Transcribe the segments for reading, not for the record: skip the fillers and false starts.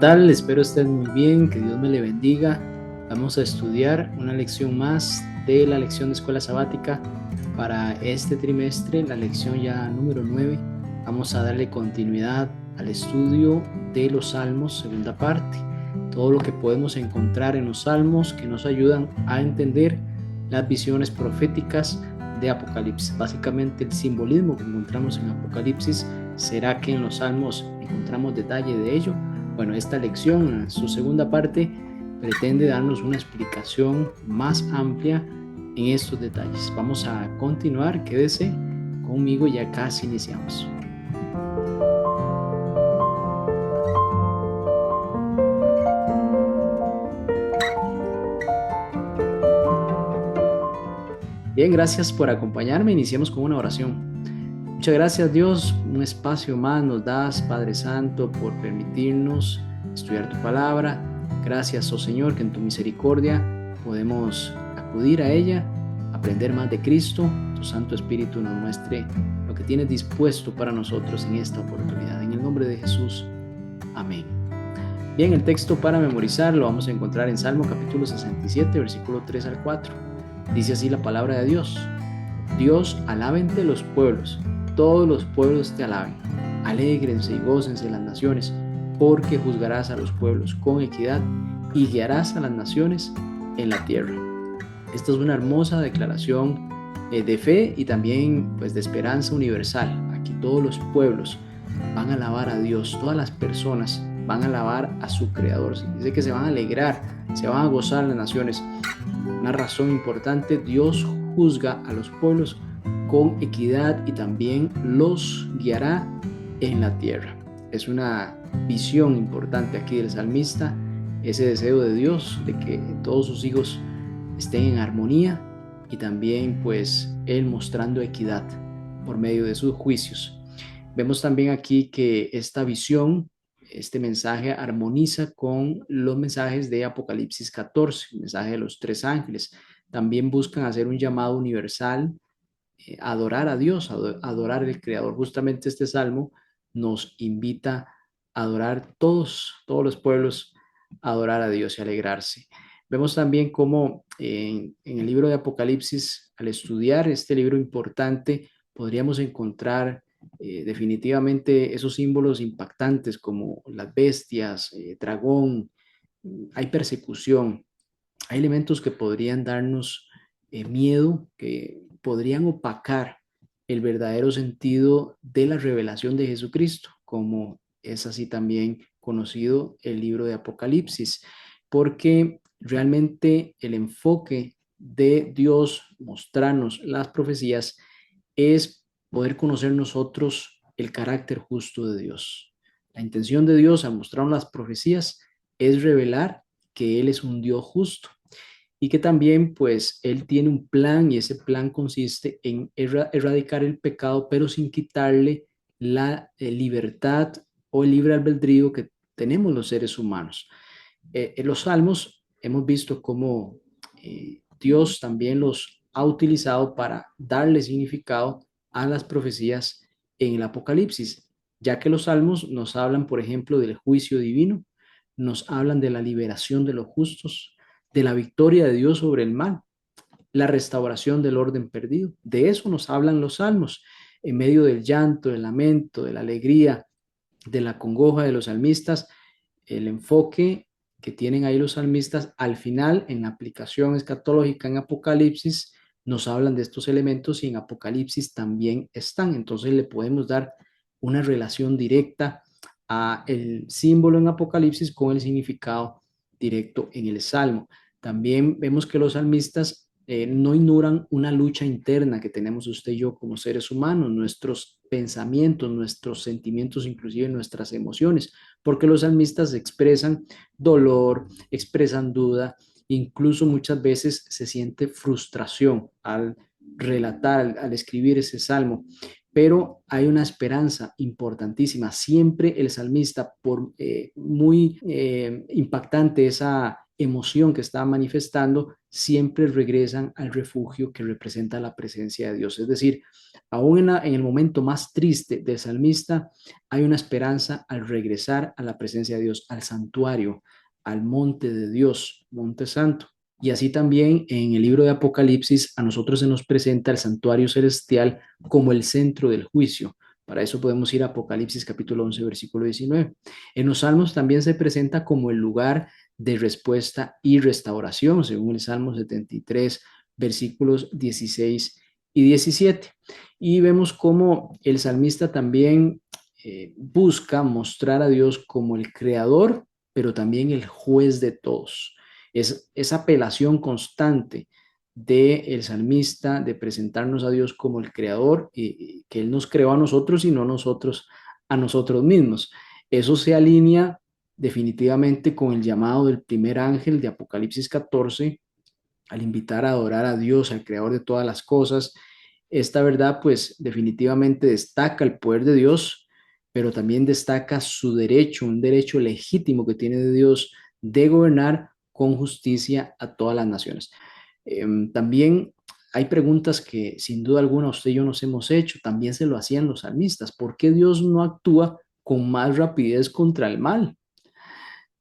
tal? Espero estén muy bien, que Dios me le bendiga. Vamos a estudiar una lección más de la lección de escuela sabática para este trimestre, la lección ya número 9. Vamos a darle continuidad al estudio de los Salmos, segunda parte. Todo lo que podemos encontrar en los Salmos que nos ayudan a entender las visiones proféticas de Apocalipsis. Básicamente el simbolismo que encontramos en Apocalipsis, ¿será que en los Salmos encontramos detalle de ello? Bueno, esta lección, su segunda parte, pretende darnos una explicación más amplia en estos detalles. Vamos a continuar, quédese conmigo, ya casi iniciamos. Bien, gracias por acompañarme. Iniciemos con una oración. Muchas gracias, Dios, un espacio más nos das, Padre Santo, por permitirnos estudiar tu palabra. Gracias, oh Señor, que en tu misericordia podemos acudir a ella, aprender más de Cristo. Tu Santo Espíritu nos muestre lo que tienes dispuesto para nosotros en esta oportunidad. En el nombre de Jesús, amén. Bien, el texto para memorizar lo vamos a encontrar en Salmo capítulo 67, versículo 3 al 4. Dice así la palabra de Dios: Dios, alábente los pueblos, todos los pueblos te alaben. Alégrense y gócense las naciones, porque juzgarás a los pueblos con equidad y guiarás a las naciones en la tierra. Esta es una hermosa declaración de fe y también pues de esperanza universal. Aquí todos los pueblos van a alabar a Dios, todas las personas van a alabar a su Creador. Dice que se van a alegrar, se van a gozar las naciones. Una razón importante: Dios juzga a los pueblos con equidad y también los guiará en la tierra. Es una visión importante aquí del salmista, ese deseo de Dios de que todos sus hijos estén en armonía y también pues Él mostrando equidad por medio de sus juicios. Vemos también aquí que esta visión, este mensaje armoniza con los mensajes de Apocalipsis 14, el mensaje de los tres ángeles. También buscan hacer un llamado universal, adorar a Dios, adorar al Creador. Justamente este salmo nos invita a adorar todos los pueblos, a adorar a Dios y alegrarse. Vemos también cómo en el libro de Apocalipsis, al estudiar este libro importante, podríamos encontrar definitivamente esos símbolos impactantes como las bestias, dragón. Hay persecución, hay elementos que podrían darnos miedo, que podrían opacar el verdadero sentido de la revelación de Jesucristo, como es así también conocido el libro de Apocalipsis, porque realmente el enfoque de Dios mostrarnos las profecías es poder conocer nosotros el carácter justo de Dios. La intención de Dios al mostrarnos las profecías es revelar que Él es un Dios justo y que también pues Él tiene un plan, y ese plan consiste en erradicar el pecado, pero sin quitarle la libertad o el libre albedrío que tenemos los seres humanos. En los salmos hemos visto cómo Dios también los ha utilizado para darle significado a las profecías en el Apocalipsis, ya que los salmos nos hablan, por ejemplo, del juicio divino, nos hablan de la liberación de los justos, de la victoria de Dios sobre el mal, la restauración del orden perdido. De eso nos hablan los salmos, en medio del llanto, del lamento, de la alegría, de la congoja de los salmistas. El enfoque que tienen ahí los salmistas al final en la aplicación escatológica en Apocalipsis nos hablan de estos elementos, y en Apocalipsis también están. Entonces le podemos dar una relación directa a el símbolo en Apocalipsis con el significado directo en el Salmo. También vemos que los salmistas no ignoran una lucha interna que tenemos usted y yo como seres humanos, nuestros pensamientos, nuestros sentimientos, inclusive nuestras emociones, porque los salmistas expresan dolor, expresan duda, incluso muchas veces se siente frustración al relatar, al escribir ese salmo. Pero hay una esperanza importantísima. Siempre el salmista, por muy impactante esa emoción que estaban manifestando, siempre regresan al refugio que representa la presencia de Dios. Es decir, aún en el momento más triste del salmista, hay una esperanza al regresar a la presencia de Dios, al santuario, al monte de Dios, monte santo. Y así también en el libro de Apocalipsis a nosotros se nos presenta el santuario celestial como el centro del juicio. Para eso podemos ir a Apocalipsis capítulo 11, versículo 19. En los salmos también se presenta como el lugar de respuesta y restauración, según el Salmo 73, versículos 16 y 17. Y vemos cómo el salmista también busca mostrar a Dios como el creador, pero también el juez de todos. Es esa apelación constante del salmista de presentarnos a Dios como el creador, y que Él nos creó a nosotros y no nosotros a nosotros mismos. Eso se alinea definitivamente con el llamado del primer ángel de Apocalipsis 14 al invitar a adorar a Dios, al creador de todas las cosas. Esta verdad pues definitivamente destaca el poder de Dios, pero también destaca su derecho, un derecho legítimo que tiene de Dios de gobernar con justicia a todas las naciones. También hay preguntas que sin duda alguna usted y yo nos hemos hecho, también se lo hacían los salmistas. ¿Por qué Dios no actúa con más rapidez contra el mal?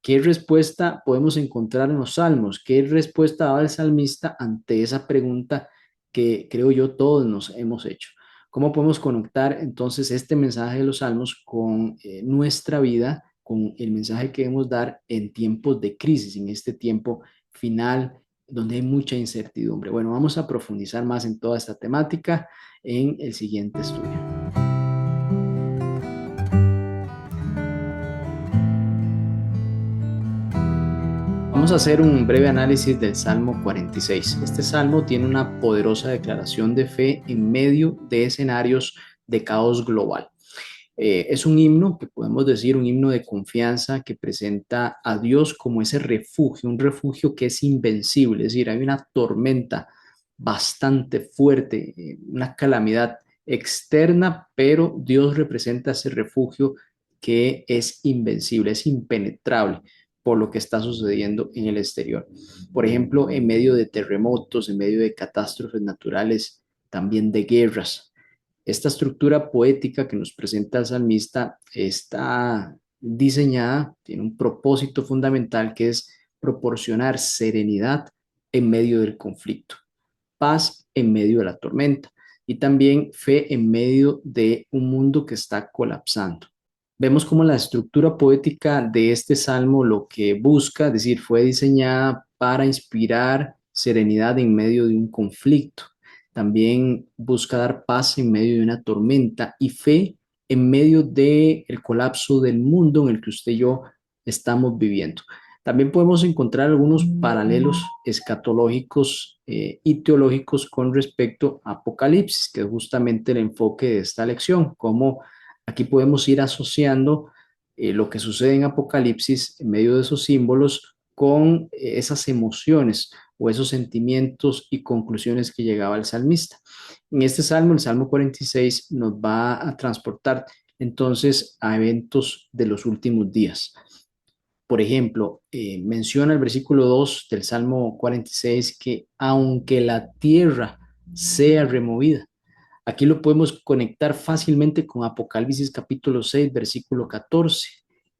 ¿Qué respuesta podemos encontrar en los salmos? ¿Qué respuesta daba el salmista ante esa pregunta que creo yo todos nos hemos hecho? ¿Cómo podemos conectar entonces este mensaje de los salmos con nuestra vida, con el mensaje que debemos dar en tiempos de crisis, en este tiempo final donde hay mucha incertidumbre? Bueno, vamos a profundizar más en toda esta temática en el siguiente estudio. Vamos a hacer un breve análisis del Salmo 46. Este salmo tiene una poderosa declaración de fe en medio de escenarios de caos global. Es un himno que podemos decir un himno de confianza que presenta a Dios como ese refugio, un refugio que es invencible. Es decir, hay una tormenta bastante fuerte, una calamidad externa, pero Dios representa ese refugio que es invencible, es impenetrable por lo que está sucediendo en el exterior. Por ejemplo, en medio de terremotos, en medio de catástrofes naturales, también de guerras. Esta estructura poética que nos presenta el salmista está diseñada, tiene un propósito fundamental que es proporcionar serenidad en medio del conflicto, paz en medio de la tormenta y también fe en medio de un mundo que está colapsando. Vemos cómo la estructura poética de este salmo lo que busca, es decir, fue diseñada para inspirar serenidad en medio de un conflicto. También busca dar paz en medio de una tormenta y fe en medio del colapso del mundo en el que usted y yo estamos viviendo. También podemos encontrar algunos paralelos escatológicos y teológicos con respecto a Apocalipsis, que es justamente el enfoque de esta lección, cómo aquí podemos ir asociando lo que sucede en Apocalipsis en medio de esos símbolos con esas emociones o esos sentimientos y conclusiones que llegaba el salmista. En este salmo, el Salmo 46, nos va a transportar entonces a eventos de los últimos días. Por ejemplo, menciona el versículo 2 del Salmo 46 que aunque la tierra sea removida, aquí lo podemos conectar fácilmente con Apocalipsis capítulo 6, versículo 14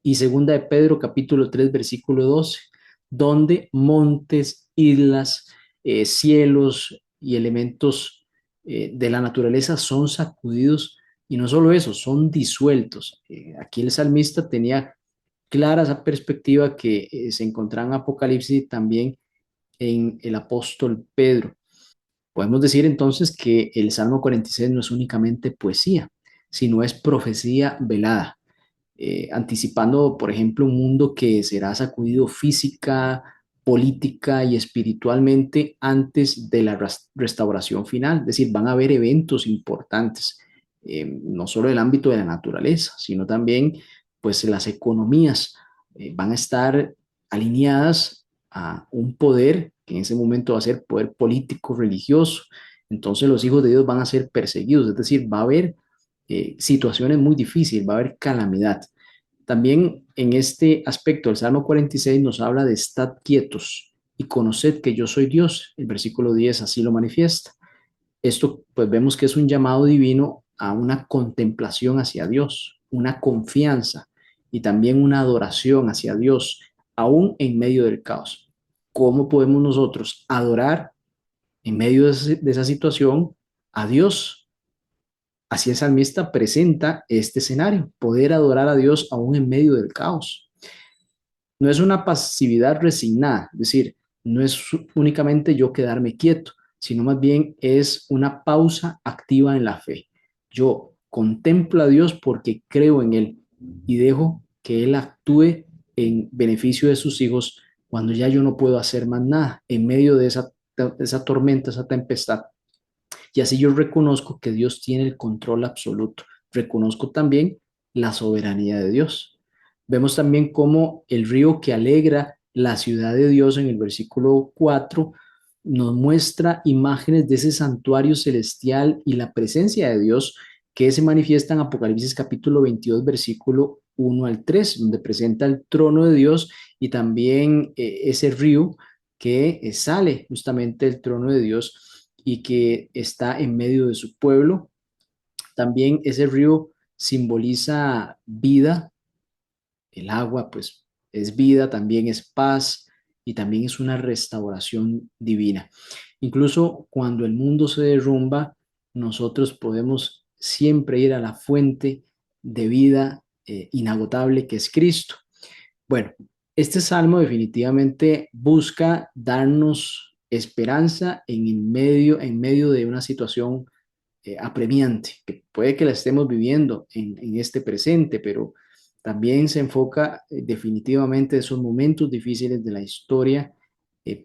y segunda de Pedro capítulo 3, versículo 12, donde montes, islas, cielos y elementos de la naturaleza son sacudidos y no solo eso, son disueltos. Aquí el salmista tenía clara esa perspectiva que se encontraba en Apocalipsis y también en el apóstol Pedro. Podemos decir entonces que el Salmo 46 no es únicamente poesía, sino es profecía velada, anticipando, por ejemplo, un mundo que será sacudido física, política y espiritualmente antes de la restauración final. Es decir, van a haber eventos importantes, no solo en el ámbito de la naturaleza, sino también pues las economías van a estar alineadas a un poder que en ese momento va a ser poder político, religioso. Entonces los hijos de Dios van a ser perseguidos, es decir, va a haber situaciones muy difíciles, va a haber calamidad. También en este aspecto, el Salmo 46 nos habla de estad quietos y conoced que yo soy Dios. El versículo 10 así lo manifiesta. Esto pues vemos que es un llamado divino a una contemplación hacia Dios, una confianza y también una adoración hacia Dios, aún en medio del caos. ¿Cómo podemos nosotros adorar en medio de esa situación a Dios? Así el salmista presenta este escenario, poder adorar a Dios aún en medio del caos. No es una pasividad resignada, es decir, no es únicamente yo quedarme quieto, sino más bien es una pausa activa en la fe. Yo contemplo a Dios porque creo en Él y dejo que Él actúe en beneficio de sus hijos cuando ya yo no puedo hacer más nada en medio de esa tormenta, esa tempestad. Y así yo reconozco que Dios tiene el control absoluto. Reconozco también la soberanía de Dios. Vemos también cómo el río que alegra la ciudad de Dios en el versículo 4 nos muestra imágenes de ese santuario celestial y la presencia de Dios que se manifiesta en Apocalipsis capítulo 22, versículo 1 al 3, donde presenta el trono de Dios y también ese río que sale justamente del trono de Dios y que está en medio de su pueblo. También ese río simboliza vida, el agua pues es vida, también es paz y también es una restauración divina. Incluso cuando el mundo se derrumba, nosotros podemos siempre ir a la fuente de vida inagotable que es Cristo. Bueno, este salmo definitivamente busca darnos esperanza en medio de una situación apremiante, que puede que la estemos viviendo en este presente, pero también se enfoca definitivamente en esos momentos difíciles de la historia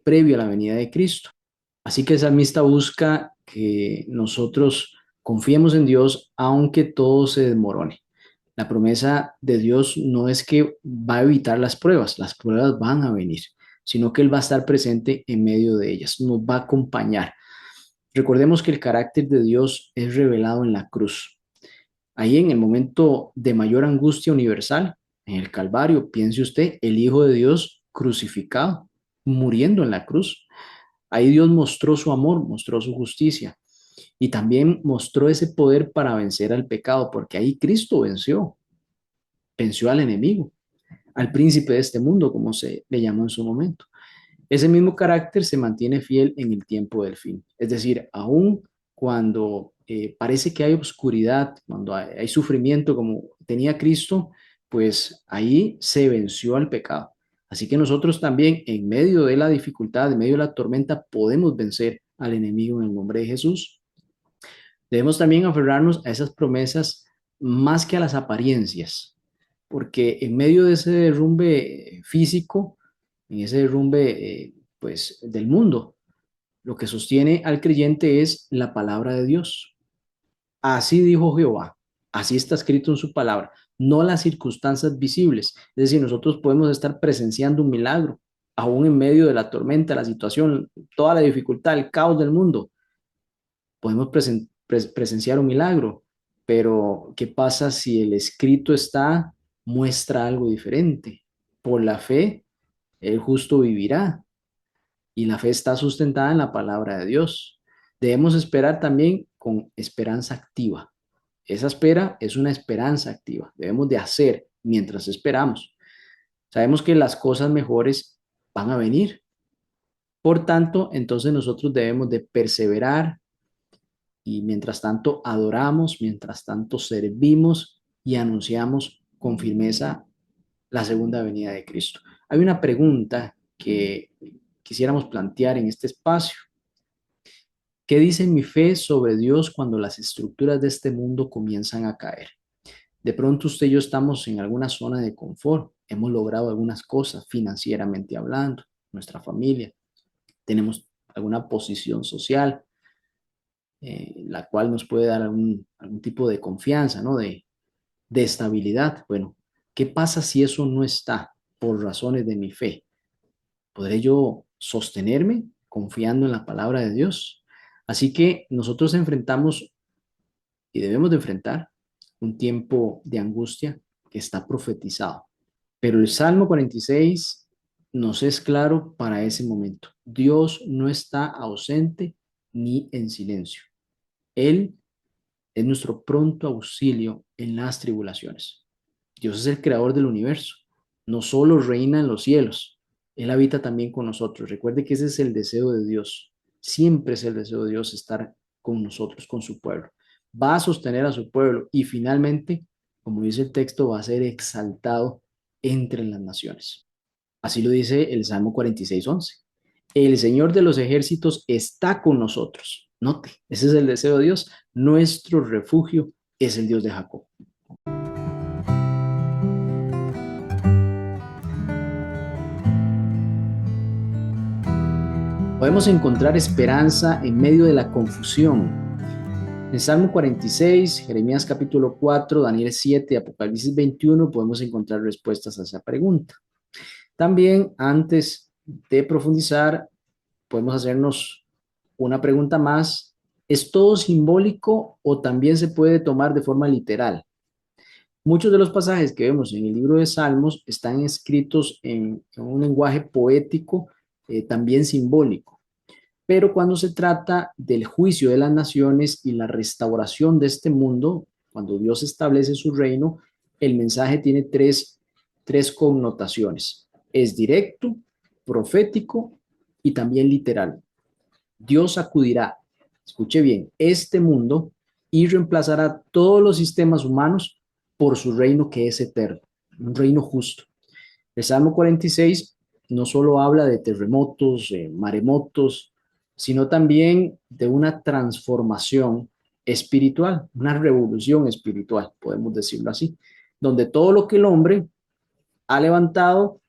previo a la venida de Cristo. Así que el salmista busca que nosotros confiemos en Dios aunque todo se desmorone. La promesa de Dios no es que va a evitar las pruebas van a venir, sino que Él va a estar presente en medio de ellas, nos va a acompañar. Recordemos que el carácter de Dios es revelado en la cruz. Ahí en el momento de mayor angustia universal, en el Calvario, piense usted, el Hijo de Dios crucificado, muriendo en la cruz. Ahí Dios mostró su amor, mostró su justicia y también mostró ese poder para vencer al pecado, porque ahí Cristo venció al enemigo, al príncipe de este mundo, como se le llamó en su momento. Ese mismo carácter se mantiene fiel en el tiempo del fin. Es decir, aun cuando parece que hay oscuridad, cuando hay sufrimiento como tenía Cristo, pues ahí se venció al pecado. Así que nosotros también, en medio de la dificultad, en medio de la tormenta, podemos vencer al enemigo en el nombre de Jesús. Debemos también aferrarnos a esas promesas más que a las apariencias, porque en medio de ese derrumbe físico, en ese derrumbe pues del mundo, lo que sostiene al creyente es la palabra de Dios. Así dijo Jehová, así está escrito en su palabra, no las circunstancias visibles. Es decir, nosotros podemos estar presenciando un milagro, aún en medio de la tormenta, la situación, toda la dificultad, el caos del mundo. Podemos presenciar un milagro, pero ¿qué pasa si el escrito está, muestra algo diferente? Por la fe, el justo vivirá y la fe está sustentada en la palabra de Dios. Debemos esperar también con esperanza activa. Esa espera es una esperanza activa. Debemos de hacer mientras esperamos. Sabemos que las cosas mejores van a venir. Por tanto, entonces nosotros debemos de perseverar y mientras tanto adoramos, mientras tanto servimos y anunciamos con firmeza la segunda venida de Cristo. Hay una pregunta que quisiéramos plantear en este espacio. ¿Qué dice mi fe sobre Dios cuando las estructuras de este mundo comienzan a caer? De pronto usted y yo estamos en alguna zona de confort, hemos logrado algunas cosas financieramente hablando, nuestra familia, tenemos alguna posición social, la cual nos puede dar algún tipo de confianza, ¿no? De estabilidad. Bueno, ¿qué pasa si eso no está por razones de mi fe? ¿Podré yo sostenerme confiando en la palabra de Dios? Así que nosotros enfrentamos y debemos de enfrentar un tiempo de angustia, que está profetizado. Pero el Salmo 46 nos es claro para ese momento. Dios no está ausente ni en silencio. Él es nuestro pronto auxilio en las tribulaciones. Dios es el creador del universo. No solo reina en los cielos, Él habita también con nosotros. Recuerde que ese es el deseo de Dios. Siempre es el deseo de Dios estar con nosotros, con su pueblo. Va a sostener a su pueblo y finalmente, como dice el texto, va a ser exaltado entre las naciones. Así lo dice el Salmo 46:11. El Señor de los ejércitos está con nosotros. Note, ese es el deseo de Dios. Nuestro refugio es el Dios de Jacob. Podemos encontrar esperanza en medio de la confusión. En Salmo 46, Jeremías capítulo 4, Daniel 7, Apocalipsis 21 podemos encontrar respuestas a esa pregunta. También, antes de profundizar, podemos hacernos una pregunta más. ¿Es todo simbólico o también se puede tomar de forma literal? Muchos de los pasajes que vemos en el libro de Salmos están escritos en un lenguaje poético, también simbólico. Pero cuando se trata del juicio de las naciones y la restauración de este mundo, cuando Dios establece su reino, el mensaje tiene tres connotaciones. Es directo, profético y también literal. Dios sacudirá, escuche bien, este mundo y reemplazará todos los sistemas humanos por su reino que es eterno, un reino justo. El Salmo 46 no solo habla de terremotos, maremotos, sino también de una transformación espiritual, una revolución espiritual, podemos decirlo así, donde todo lo que el hombre ha levantado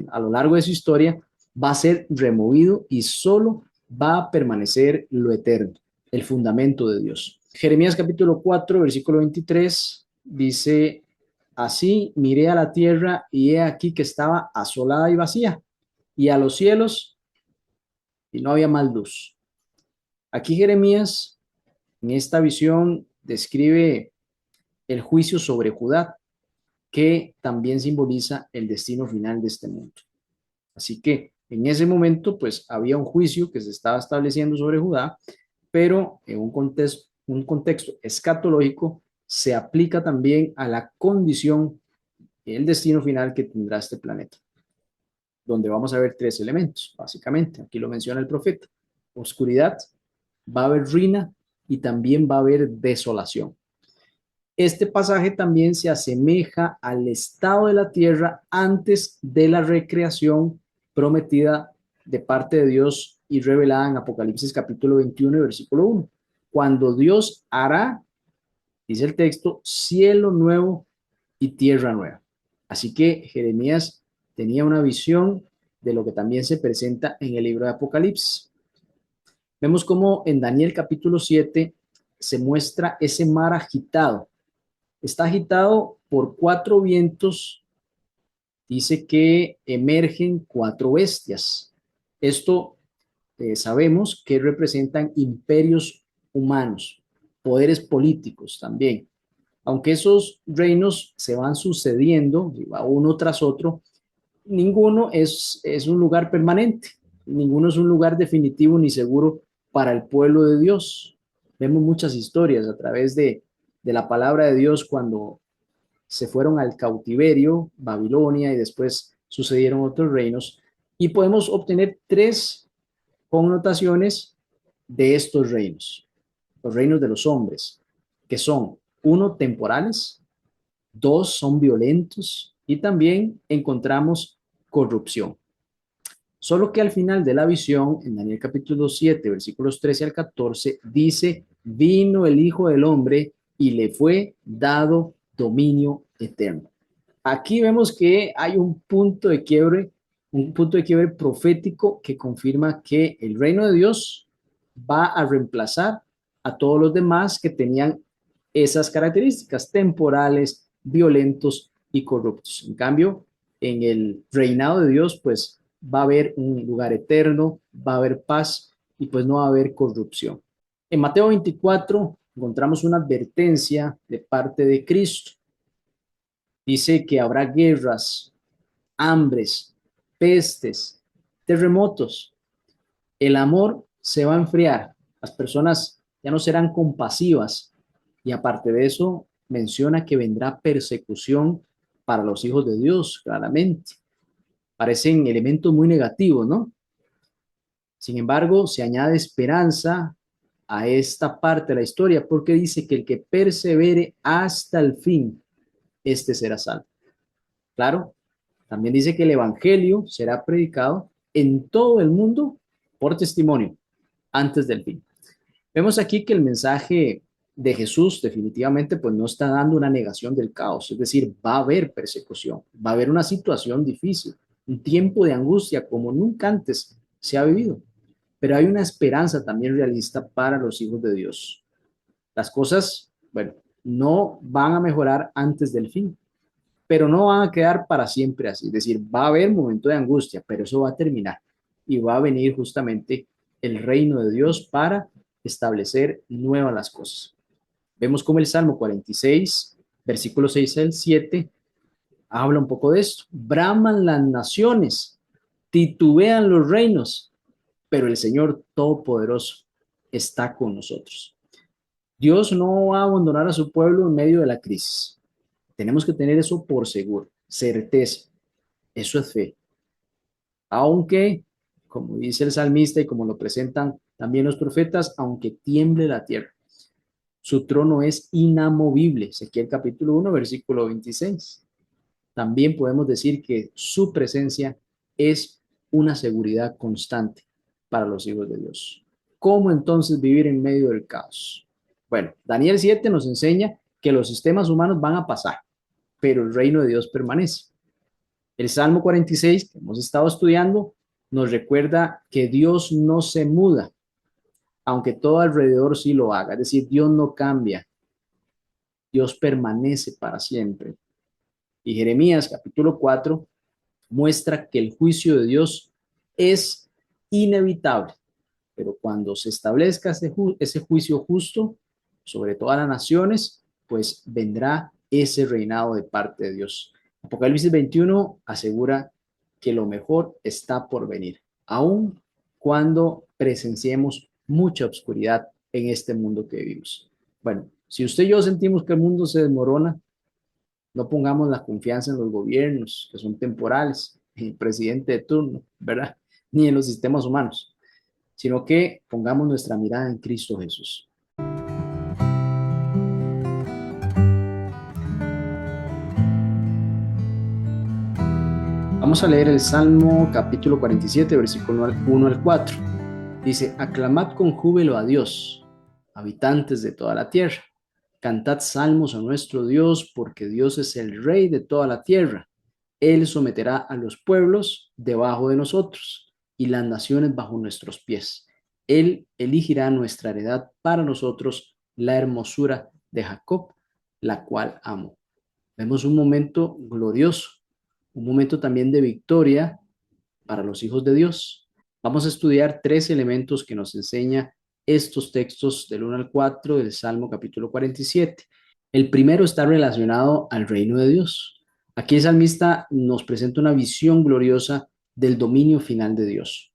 a lo largo de su historia va a ser removido y solo va a permanecer lo eterno, el fundamento de Dios. Jeremías capítulo 4, versículo 23 dice: así miré a la tierra y he aquí que estaba asolada y vacía, y a los cielos y no había más luz. Aquí Jeremías, en esta visión, describe el juicio sobre Judá, que también simboliza el destino final de este mundo. Así que en ese momento, pues había un juicio que se estaba estableciendo sobre Judá, pero en un contexto escatológico se aplica también a la condición, el destino final que tendrá este planeta, donde vamos a ver tres elementos, básicamente. Aquí lo menciona el profeta: oscuridad, va a haber ruina y también va a haber desolación. Este pasaje también se asemeja al estado de la tierra antes de la recreación prometida de parte de Dios y revelada en Apocalipsis capítulo 21 y versículo 1. Cuando Dios hará, dice el texto, cielo nuevo y tierra nueva. Así que Jeremías tenía una visión de lo que también se presenta en el libro de Apocalipsis. Vemos cómo en Daniel capítulo 7 se muestra ese mar agitado. Está agitado por cuatro vientos. Dice que emergen cuatro bestias. Esto sabemos que representan imperios humanos, poderes políticos también. Aunque esos reinos se van sucediendo uno tras otro, ninguno es un lugar permanente, ninguno es un lugar definitivo ni seguro para el pueblo de Dios. Vemos muchas historias a través de la palabra de Dios cuando se fueron al cautiverio, Babilonia, y después sucedieron otros reinos, y podemos obtener tres connotaciones de estos reinos: los reinos de los hombres, que son, uno, temporales; dos, son violentos; y también encontramos corrupción. Solo que al final de la visión, en Daniel capítulo 7, versículos 13 al 14, dice: vino el Hijo del Hombre y le fue dado dominio eterno. Aquí vemos que hay un punto de quiebre profético que confirma que el reino de Dios va a reemplazar a todos los demás que tenían esas características: temporales, violentos y corruptos. En cambio, en el reinado de Dios, pues va a haber un lugar eterno, va a haber paz y pues no va a haber corrupción. En Mateo 24 encontramos una advertencia de parte de Cristo. Dice que habrá guerras, hambres, pestes, terremotos. El amor se va a enfriar. Las personas ya no serán compasivas. Y aparte de eso, menciona que vendrá persecución para los hijos de Dios, claramente. Parecen elementos muy negativos, ¿no? Sin embargo, se añade esperanza a esta parte de la historia porque dice que el que persevere hasta el fin, este será salvo. Claro, también dice que el evangelio será predicado en todo el mundo por testimonio antes del fin. Vemos aquí que el mensaje de Jesús definitivamente pues no está dando una negación del caos, es decir, va a haber persecución, va a haber una situación difícil, un tiempo de angustia como nunca antes se ha vivido, pero hay una esperanza también realista para los hijos de Dios. Las cosas, bueno, no van a mejorar antes del fin, pero no van a quedar para siempre así. Es decir, va a haber momento de angustia, pero eso va a terminar y va a venir justamente el reino de Dios para establecer nuevas las cosas. Vemos como el Salmo 46, versículo 6 al 7, habla un poco de esto. Braman las naciones, titubean los reinos, pero el Señor Todopoderoso está con nosotros. Dios no va a abandonar a su pueblo en medio de la crisis. Tenemos que tener eso por seguro, certeza. Eso es fe. Aunque, como dice el salmista y como lo presentan también los profetas, aunque tiemble la tierra, su trono es inamovible. Ezequiel capítulo 1, versículo 26. También podemos decir que su presencia es una seguridad constante para los hijos de Dios. ¿Cómo entonces vivir en medio del caos? Bueno, Daniel 7 nos enseña que los sistemas humanos van a pasar, pero el reino de Dios permanece. El Salmo 46, que hemos estado estudiando, nos recuerda que Dios no se muda, aunque todo alrededor sí lo haga. Es decir, Dios no cambia, Dios permanece para siempre. Y Jeremías capítulo 4 muestra que el juicio de Dios es inevitable, pero cuando se establezca ese juicio justo sobre todas las naciones, pues vendrá ese reinado de parte de Dios. Apocalipsis 21 asegura que lo mejor está por venir, aun cuando presenciemos mucha oscuridad en este mundo que vivimos. Bueno, si usted y yo sentimos que el mundo se desmorona, no pongamos la confianza en los gobiernos, que son temporales, en el presidente de turno, ¿verdad? Ni en los sistemas humanos, sino que pongamos nuestra mirada en Cristo Jesús. Vamos a leer el Salmo capítulo 47, versículo 1 al 4. Dice, aclamad con júbilo a Dios, habitantes de toda la tierra. Cantad salmos a nuestro Dios, porque Dios es el Rey de toda la tierra. Él someterá a los pueblos debajo de nosotros y las naciones bajo nuestros pies. Él elegirá nuestra heredad para nosotros, la hermosura de Jacob, la cual amo. Vemos un momento glorioso, un momento también de victoria para los hijos de Dios. Vamos a estudiar tres elementos que nos enseña estos textos del 1 al 4 del Salmo capítulo 47. El primero está relacionado al reino de Dios. Aquí el salmista nos presenta una visión gloriosa del dominio final de Dios.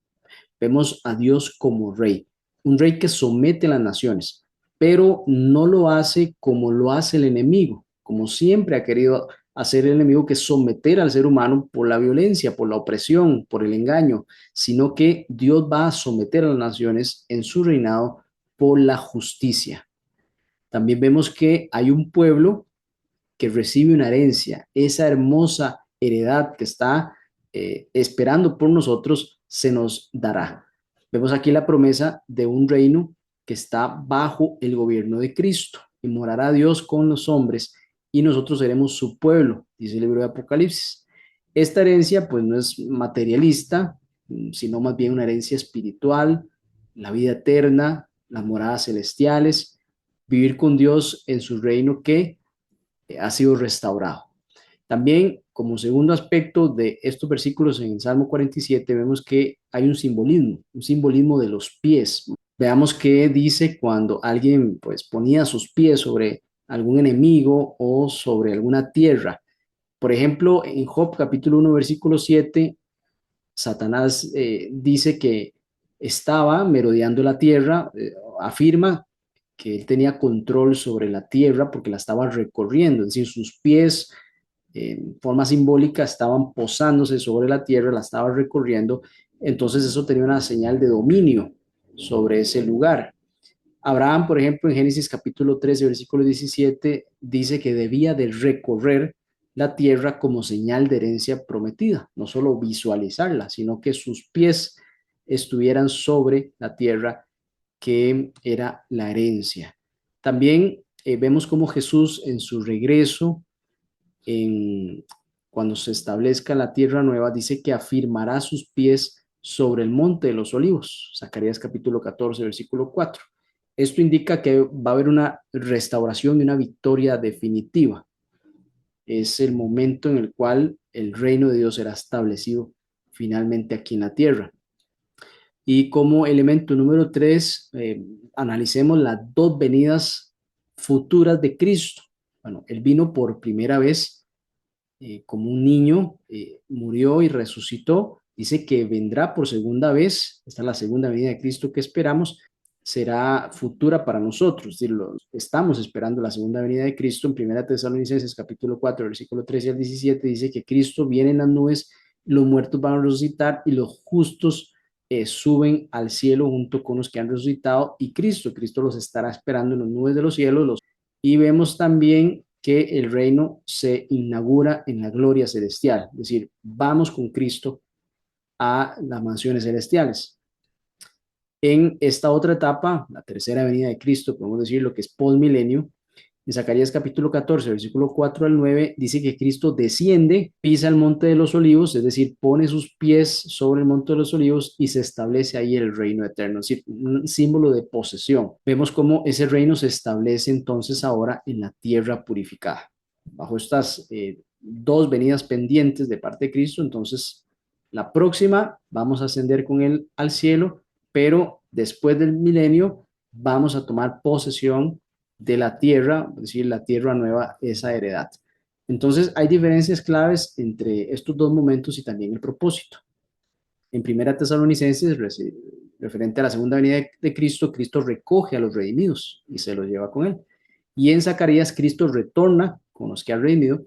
Vemos a Dios como rey, un rey que somete a las naciones, pero no lo hace como lo hace el enemigo, como siempre ha querido hacer el enemigo, que es someter al ser humano por la violencia, por la opresión, por el engaño, sino que Dios va a someter a las naciones en su reinado por la justicia. También vemos que hay un pueblo que recibe una herencia, esa hermosa heredad que está esperando por nosotros, se nos dará. Vemos aquí la promesa de un reino que está bajo el gobierno de Cristo y morará Dios con los hombres y nosotros seremos su pueblo, dice el libro de Apocalipsis. Esta herencia pues no es materialista, sino más bien una herencia espiritual, la vida eterna, las moradas celestiales, vivir con Dios en su reino que ha sido restaurado. También, como segundo aspecto de estos versículos en el Salmo 47, vemos que hay un simbolismo de los pies. Veamos qué dice cuando alguien pues ponía sus pies sobre algún enemigo o sobre alguna tierra. Por ejemplo, en Job capítulo 1, versículo 7, Satanás dice que estaba merodeando la tierra, afirma que él tenía control sobre la tierra porque la estaba recorriendo, es decir, sus pies en forma simbólica estaban posándose sobre la tierra, la estaba recorriendo, entonces eso tenía una señal de dominio sobre ese lugar. Abraham, por ejemplo, en Génesis capítulo 13, versículo 17, dice que debía de recorrer la tierra como señal de herencia prometida, no solo visualizarla, sino que sus pies estuvieran sobre la tierra que era la herencia. También vemos cómo Jesús en su regreso, en, cuando se establezca la tierra nueva, dice que afirmará sus pies sobre el monte de los olivos. Zacarías capítulo 14, versículo 4. Esto indica que va a haber una restauración y una victoria definitiva. Es el momento en el cual el reino de Dios será establecido finalmente aquí en la tierra. Y como elemento número 3, analicemos las dos venidas futuras de Cristo. Bueno, Él vino por primera vez como un niño, murió y resucitó. Dice que vendrá por segunda vez. Esta es la segunda venida de Cristo que esperamos. Será futura para nosotros. Estamos esperando la segunda venida de Cristo. En Primera Tesalonicenses capítulo 4, versículo 13 al 17, dice que Cristo viene en las nubes, los muertos van a resucitar y los justos suben al cielo junto con los que han resucitado y Cristo los estará esperando en las nubes de los cielos. Y vemos también que el reino se inaugura en la gloria celestial, es decir, vamos con Cristo a las mansiones celestiales. En esta otra etapa, la tercera venida de Cristo, podemos decir lo que es postmilenio, en Zacarías capítulo 14, versículo 4 al 9, dice que Cristo desciende, pisa el monte de los olivos, es decir, pone sus pies sobre el monte de los olivos y se establece ahí el reino eterno, es decir, un símbolo de posesión. Vemos cómo ese reino se establece entonces ahora en la tierra purificada. Bajo estas dos venidas pendientes de parte de Cristo, entonces la próxima vamos a ascender con él al cielo, pero después del milenio vamos a tomar posesión de la tierra, es decir, la tierra nueva, esa heredad. Entonces, hay diferencias claves entre estos dos momentos y también el propósito. En Primera Tesalonicenses, referente a la segunda venida de Cristo, Cristo recoge a los redimidos y se los lleva con él. Y en Zacarías, Cristo retorna con los que ha redimido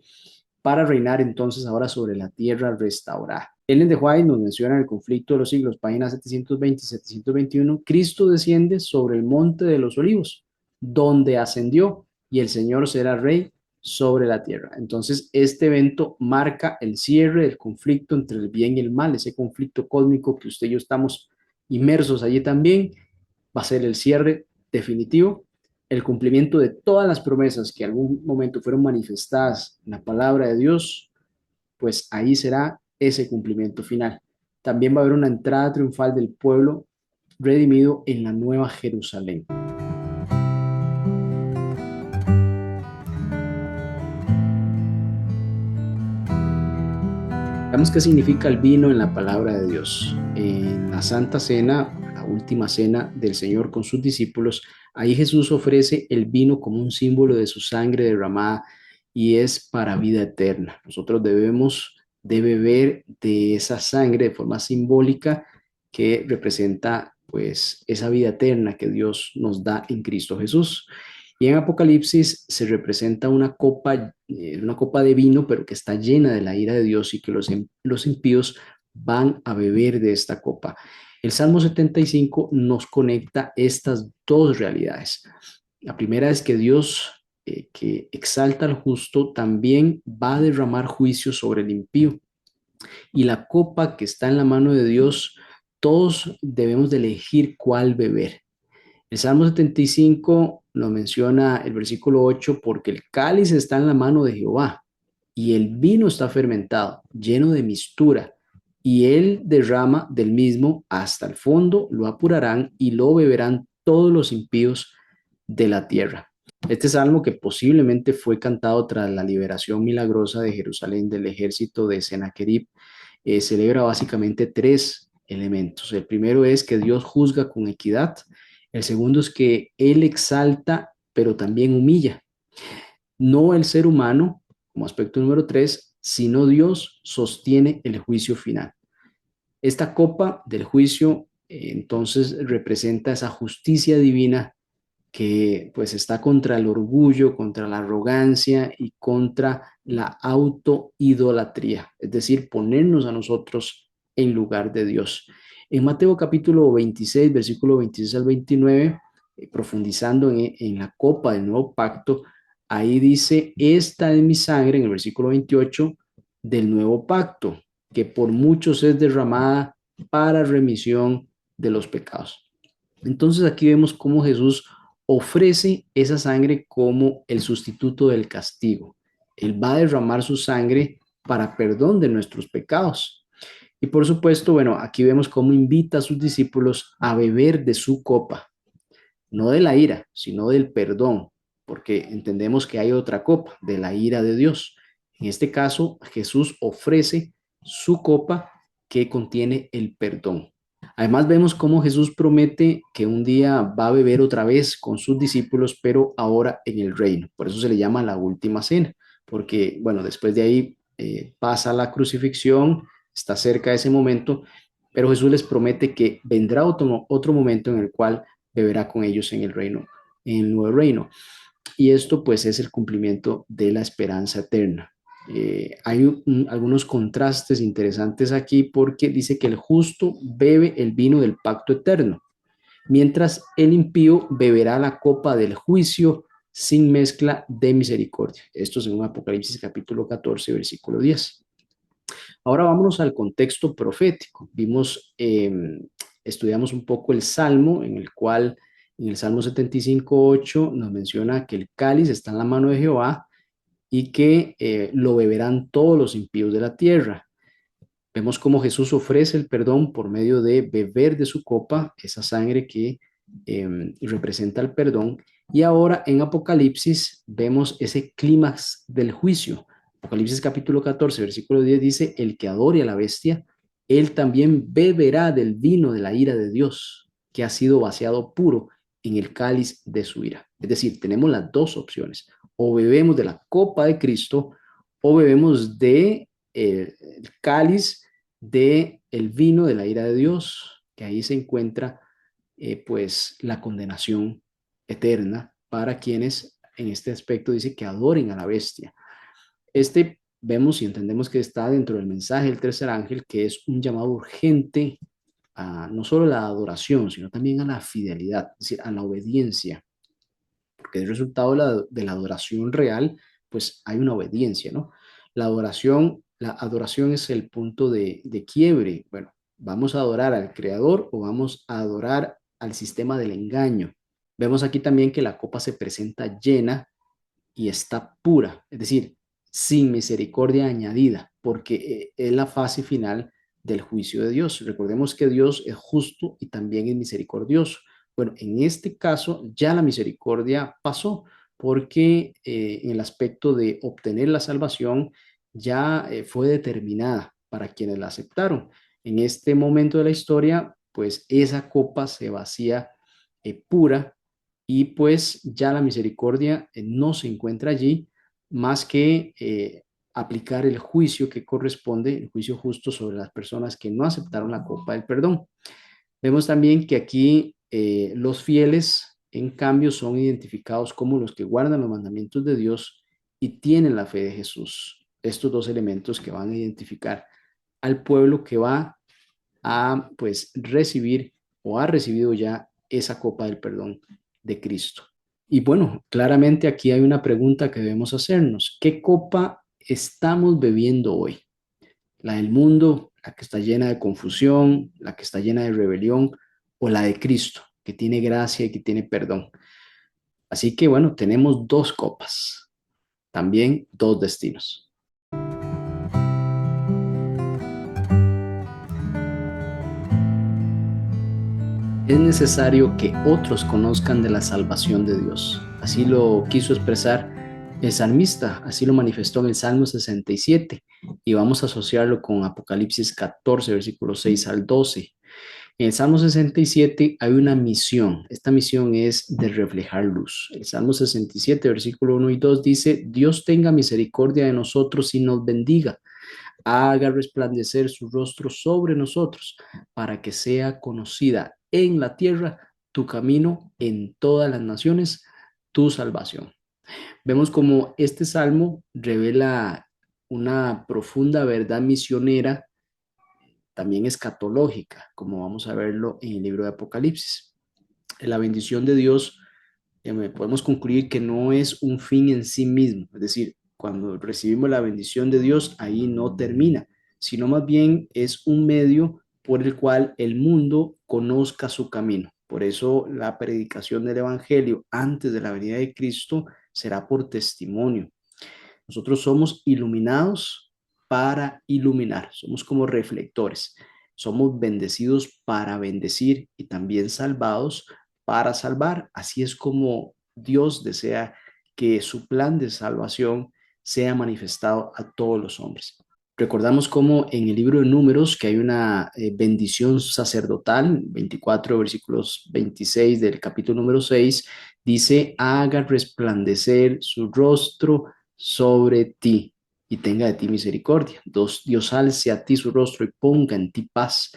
para reinar entonces ahora sobre la tierra restaurada. Ellen de White nos menciona el conflicto de los siglos, páginas 720 y 721, Cristo desciende sobre el monte de los olivos, donde ascendió, y el Señor será rey sobre la tierra. Entonces, este evento marca el cierre del conflicto entre el bien y el mal, ese conflicto cósmico que usted y yo estamos inmersos allí también, va a ser el cierre definitivo, el cumplimiento de todas las promesas que en algún momento fueron manifestadas en la palabra de Dios, pues ahí será ese cumplimiento final. También va a haber una entrada triunfal del pueblo redimido en la nueva Jerusalén. Veamos qué significa el vino en la palabra de Dios. En la Santa Cena, la última cena del Señor con sus discípulos, ahí Jesús ofrece el vino como un símbolo de su sangre derramada y es para vida eterna. Nosotros debemos de beber de esa sangre de forma simbólica que representa pues esa vida eterna que Dios nos da en Cristo Jesús. Y en Apocalipsis se representa una copa de vino, pero que está llena de la ira de Dios y que los impíos van a beber de esta copa. El Salmo 75 nos conecta estas dos realidades. La primera es que Dios, que exalta al justo, también va a derramar juicio sobre el impío. Y la copa que está en la mano de Dios, todos debemos de elegir cuál beber. El Salmo 75 lo menciona el versículo 8, porque el cáliz está en la mano de Jehová y el vino está fermentado, lleno de mistura, y él derrama del mismo hasta el fondo, lo apurarán y lo beberán todos los impíos de la tierra. Este salmo, que posiblemente fue cantado tras la liberación milagrosa de Jerusalén del ejército de Sennacherib, celebra básicamente tres elementos. El primero es que Dios juzga con equidad. El segundo es que Él exalta, pero también humilla. No el ser humano, como aspecto número 3, sino Dios sostiene el juicio final. Esta copa del juicio entonces representa esa justicia divina que pues está contra el orgullo, contra la arrogancia y contra la autoidolatría, es decir, ponernos a nosotros en lugar de Dios. En Mateo capítulo 26, versículo 26 al 29, profundizando en la copa del nuevo pacto, ahí dice, esta es mi sangre, en el versículo 28, del nuevo pacto, que por muchos es derramada para remisión de los pecados. Entonces aquí vemos cómo Jesús ofrece esa sangre como el sustituto del castigo. Él va a derramar su sangre para perdón de nuestros pecados. Y por supuesto, bueno, aquí vemos cómo invita a sus discípulos a beber de su copa, no de la ira, sino del perdón, porque entendemos que hay otra copa, de la ira de Dios. En este caso, Jesús ofrece su copa que contiene el perdón. Además vemos cómo Jesús promete que un día va a beber otra vez con sus discípulos, pero ahora en el reino. Por eso se le llama la última cena, porque bueno, después de ahí pasa la crucifixión, está cerca de ese momento, pero Jesús les promete que vendrá otro momento en el cual beberá con ellos en el reino, en el nuevo reino. Y esto pues es el cumplimiento de la esperanza eterna. Hay algunos contrastes interesantes aquí porque dice que el justo bebe el vino del pacto eterno, mientras el impío beberá la copa del juicio sin mezcla de misericordia. Esto es en Apocalipsis capítulo 14, versículo 10. Ahora vámonos al contexto profético. Estudiamos un poco el Salmo, en el cual en el Salmo 75:8 nos menciona que el cáliz está en la mano de Jehová y que lo beberán todos los impíos de la tierra. Vemos cómo Jesús ofrece el perdón por medio de beber de su copa, esa sangre que representa el perdón. Y ahora en Apocalipsis vemos ese clímax del juicio. Apocalipsis capítulo 14, versículo 10 dice, el que adore a la bestia, él también beberá del vino de la ira de Dios, que ha sido vaciado puro en el cáliz de su ira. Es decir, tenemos las dos opciones. O bebemos de la copa de Cristo o bebemos de el cáliz de el vino de la ira de Dios, que ahí se encuentra pues la condenación eterna para quienes en este aspecto dice que adoren a la bestia. Vemos y entendemos que está dentro del mensaje del tercer ángel, que es un llamado urgente a no solo la adoración, sino también a la fidelidad, es decir, a la obediencia, porque el resultado de la adoración real, pues hay una obediencia, ¿no? La adoración es el punto de quiebre. Bueno, ¿vamos a adorar al Creador o vamos a adorar al sistema del engaño? Vemos aquí también que la copa se presenta llena y está pura, es decir, sin misericordia añadida, porque es la fase final del juicio de Dios. Recordemos que Dios es justo y también es misericordioso. Bueno, en este caso ya la misericordia pasó, porque en el aspecto de obtener la salvación ya fue determinada para quienes la aceptaron. En este momento de la historia, pues esa copa se vacía pura y pues ya la misericordia no se encuentra allí más que aplicar el juicio que corresponde, el juicio justo sobre las personas que no aceptaron la copa del perdón. Vemos también que aquí los fieles, en cambio, son identificados como los que guardan los mandamientos de Dios y tienen la fe de Jesús. Estos dos elementos que van a identificar al pueblo que va a pues recibir o ha recibido ya esa copa del perdón de Cristo. Y bueno, claramente aquí hay una pregunta que debemos hacernos. ¿Qué copa estamos bebiendo hoy? ¿La del mundo, la que está llena de confusión, la que está llena de rebelión, o la de Cristo, que tiene gracia y que tiene perdón? Así que bueno, tenemos dos copas, también dos destinos. Es necesario que otros conozcan de la salvación de Dios. Así lo quiso expresar el salmista, así lo manifestó en el Salmo 67 y vamos a asociarlo con Apocalipsis 14, versículos 6 al 12. En el Salmo 67 hay una misión. Esta misión es de reflejar luz. El Salmo 67, versículo 1 y 2 dice, Dios tenga misericordia de nosotros y nos bendiga, haga resplandecer su rostro sobre nosotros, para que sea conocida en la tierra tu camino, en todas las naciones tu salvación. Vemos como este salmo revela una profunda verdad misionera, también escatológica, como vamos a verlo en el libro de Apocalipsis. La bendición de Dios, podemos concluir que no es un fin en sí mismo, es decir, cuando recibimos la bendición de Dios, ahí no termina, sino más bien es un medio por el cual el mundo conozca su camino. Por eso la predicación del Evangelio antes de la venida de Cristo será por testimonio. Nosotros somos iluminados para iluminar, somos como reflectores, somos bendecidos para bendecir y también salvados para salvar. Así es como Dios desea que su plan de salvación sea manifestado a todos los hombres. Recordamos cómo en el libro de Números que hay una bendición sacerdotal, 24 versículos 26 del capítulo número 6, dice, haga resplandecer su rostro sobre ti y tenga de ti misericordia. Dios alce a ti su rostro y ponga en ti paz.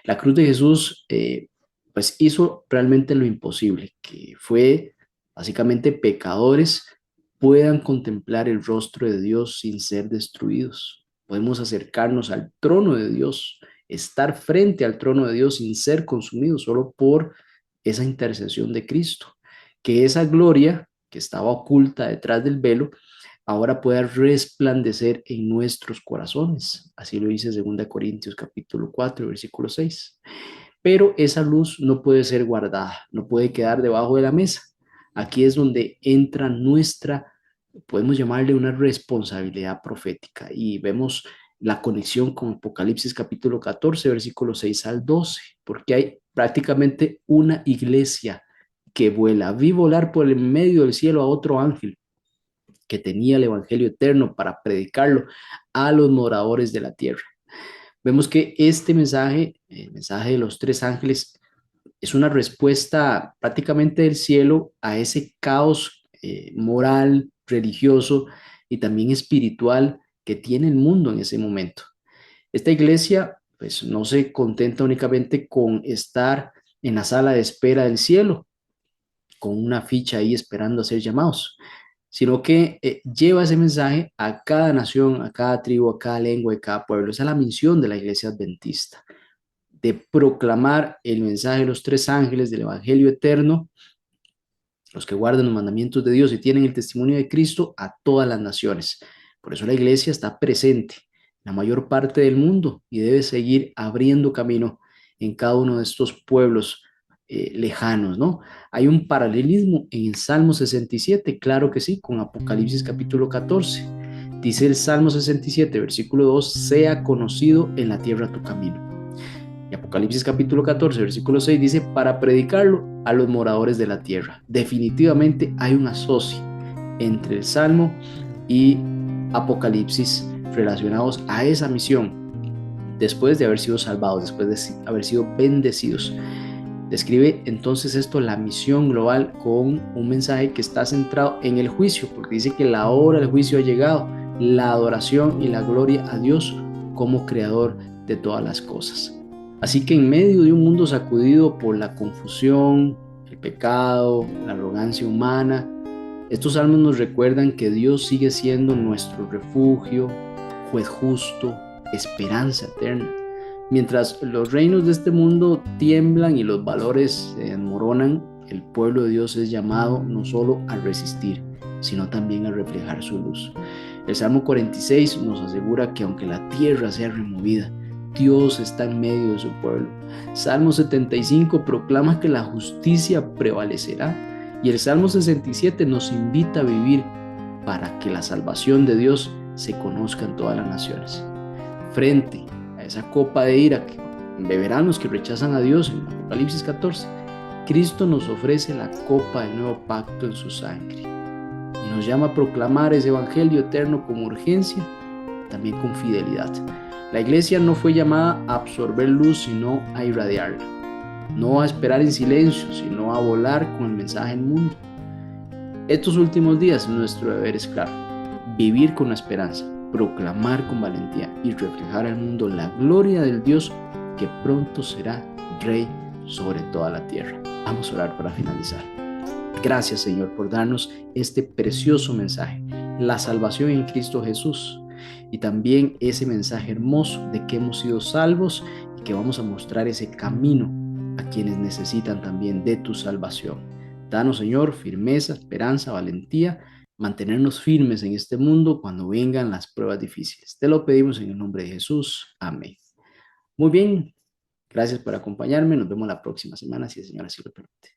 La cruz de Jesús pues hizo realmente lo imposible, que fue básicamente pecadores puedan contemplar el rostro de Dios sin ser destruidos. Podemos acercarnos al trono de Dios, estar frente al trono de Dios sin ser consumidos solo por esa intercesión de Cristo. Que esa gloria que estaba oculta detrás del velo ahora pueda resplandecer en nuestros corazones. Así lo dice 2 Corintios capítulo 4, versículo 6. Pero esa luz no puede ser guardada, no puede quedar debajo de la mesa. Aquí es donde entra nuestra, podemos llamarle una responsabilidad profética, y vemos la conexión con Apocalipsis capítulo 14, versículo 6 al 12, porque hay prácticamente una iglesia que vuela. Vi volar por el medio del cielo a otro ángel que tenía el evangelio eterno para predicarlo a los moradores de la tierra. Vemos que este mensaje, el mensaje de los tres ángeles, es una respuesta prácticamente del cielo a ese caos moral, religioso y también espiritual que tiene el mundo en ese momento. Esta iglesia pues no se contenta únicamente con estar en la sala de espera del cielo, con una ficha ahí esperando a ser llamados, sino que lleva ese mensaje a cada nación, a cada tribu, a cada lengua y cada pueblo. Esa es la misión de la iglesia adventista, de proclamar el mensaje de los tres ángeles del Evangelio eterno, los que guardan los mandamientos de Dios y tienen el testimonio de Cristo, a todas las naciones. Por eso la iglesia está presente en la mayor parte del mundo y debe seguir abriendo camino en cada uno de estos pueblos lejanos, ¿no? Hay un paralelismo en el Salmo 67, claro que sí, con Apocalipsis capítulo 14. Dice el Salmo 67, versículo 2, sea conocido en la tierra tu camino. Y Apocalipsis capítulo 14, versículo 6 dice, para predicarlo a los moradores de la tierra. Definitivamente hay un asocio entre el Salmo y Apocalipsis relacionados a esa misión, después de haber sido salvados, después de haber sido bendecidos. Describe entonces esto la misión global con un mensaje que está centrado en el juicio, porque dice que la hora del juicio ha llegado, la adoración y la gloria a Dios como creador de todas las cosas. Así que en medio de un mundo sacudido por la confusión, el pecado, la arrogancia humana, estos salmos nos recuerdan que Dios sigue siendo nuestro refugio, juez justo, esperanza eterna. Mientras los reinos de este mundo tiemblan y los valores se desmoronan, el pueblo de Dios es llamado no solo a resistir, sino también a reflejar su luz. El Salmo 46 nos asegura que aunque la tierra sea removida, Dios está en medio de su pueblo. Salmo 75 proclama que la justicia prevalecerá, y el Salmo 67 nos invita a vivir para que la salvación de Dios se conozca en todas las naciones. Frente a esa copa de ira que beberán los que rechazan a Dios en Apocalipsis 14, Cristo nos ofrece la copa del nuevo pacto en su sangre y nos llama a proclamar ese evangelio eterno con urgencia, también con fidelidad. La iglesia no fue llamada a absorber luz, sino a irradiarla. no a esperar en silencio, sino a volar con el mensaje al mundo. Estos últimos días nuestro deber es claro, vivir con la esperanza, proclamar con valentía y reflejar al mundo la gloria del Dios que pronto será Rey sobre toda la tierra. Vamos a orar para finalizar. Gracias, Señor, por darnos este precioso mensaje, la salvación en Cristo Jesús, y también ese mensaje hermoso de que hemos sido salvos y que vamos a mostrar ese camino a quienes necesitan también de tu salvación. Danos, Señor, firmeza, esperanza, valentía, mantenernos firmes en este mundo cuando vengan las pruebas difíciles. Te lo pedimos en el nombre de Jesús. Amén. Muy bien, gracias por acompañarme. Nos vemos la próxima semana, si el Señor así lo permite.